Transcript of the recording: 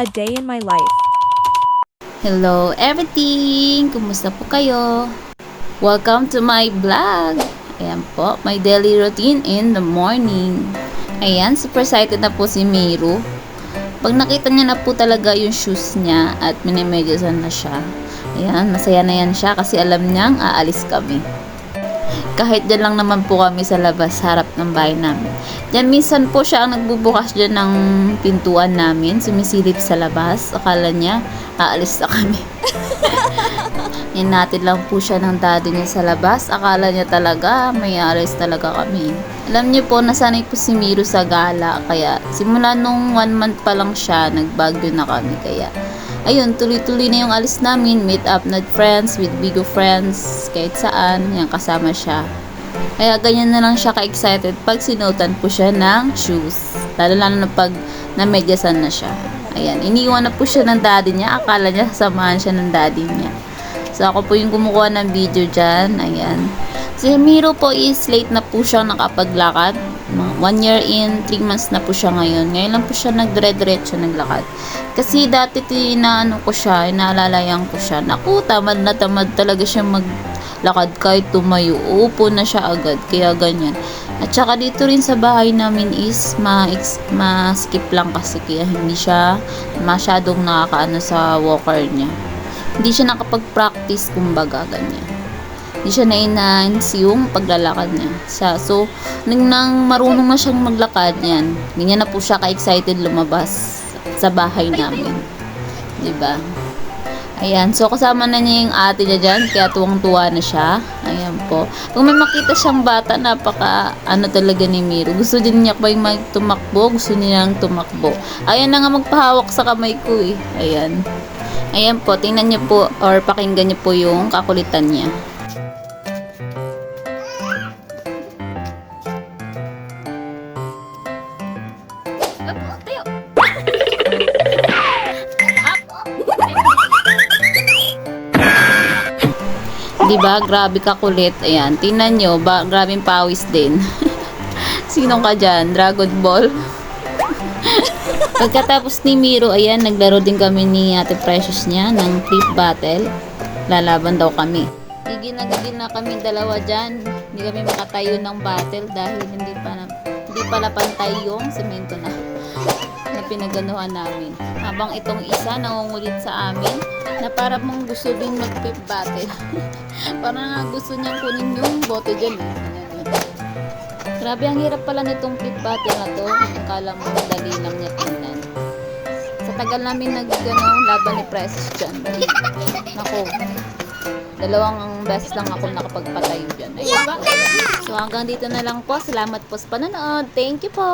A day in my life. Hello everything! Kumusta po kayo? Welcome to my vlog! Ayan po, my daily routine in the morning. Ayan, super excited na po si Miru. Pag nakita niya na po talaga yung shoes niya at minimedyasan na siya. Ayan, masaya na yan siya kasi alam niyang aalis kami. Kahit dyan lang naman po kami sa labas, harap ng bahay namin. Diyan minsan po siya ang nagbubukas dyan ng pintuan namin, sumisilip sa labas. Akala niya, aalis na kami. Hinatid lang po siya ng daddy niya sa labas. Akala niya talaga, may aalis talaga kami. Alam niyo po, nasanay po si Miru sa gala. Kaya simula nung 1 month pa lang siya, nagbagyo na kami. Kaya ayun, tuloy-tuloy na yung alis namin, meet up na friends, with Bigo friends, kahit saan, yan kasama siya. Kaya ganyan na lang siya ka-excited pag sinutan po siya ng shoes. Lalo na pag namedyasan na siya. Ayan, iniwan na po siya ng daddy niya, akala niya sasamahan siya ng daddy niya. So ako po yung kumukuha ng video dyan, ayan. Si Miro po is late na po siya nakapaglakad. 1 year in, 3 months na po siya ngayon. Ngayon lang po siya nagdire-diretso naglakad. Kasi dati inaano ko siya, inaalalayan ko siya. Naku, tamad na tamad talaga siya maglakad kahit tumayo. Uupo na siya agad, kaya ganyan. At saka dito rin sa bahay namin is ma-skip lang kasi kaya hindi siya masyadong nakakaano sa walker niya. Hindi siya nakapag-practice, kumbaga ganyan. Hindi siya na-enhance yung paglalakad niya. So, nang marunong na siyang maglakad yan, ganyan na po siya ka-excited lumabas sa bahay namin. Diba? Ayan. So, kasama na niya yung ate niya dyan, kaya tuwang-tuwa na siya. Ayan po. Kung may makita siyang bata, napaka talaga ni Miru. Gusto din niya pa yung tumakbo, gusto niya nang tumakbo. Ayan na nga magpahawak sa kamay ko eh. Ayan. Ayan po, tingnan niyo po or pakinggan niyo po yung kakulitan niya. Diba? Grabe ka kulit. Ayan. Tingnan nyo. Grabing pawis din. Sinong ka dyan? Dragon Ball? Pagkatapos ni Miro, ayan, naglaro din kami ni Ate Precious niya ng flip battle. Lalaban daw kami. Gigil na kami dalawa dyan. Hindi kami makatayo ng battle dahil hindi pala pantay yung semento na pinaganuhan namin. Habang itong isa nangungulit sa amin na para mong gusto din mag-flip battle. Parang gusto niyang kunin yung bote dyan. Grabe, ang hirap pala nitong flip battle na to. Akala mo madali lang niya tingnan. Sa tagal namin laban ni Precious dyan. Naku, dalawang beses lang ako nakapagpatayo dyan. Ayun. So hanggang dito na lang po. Salamat po sa panonood. Thank you po.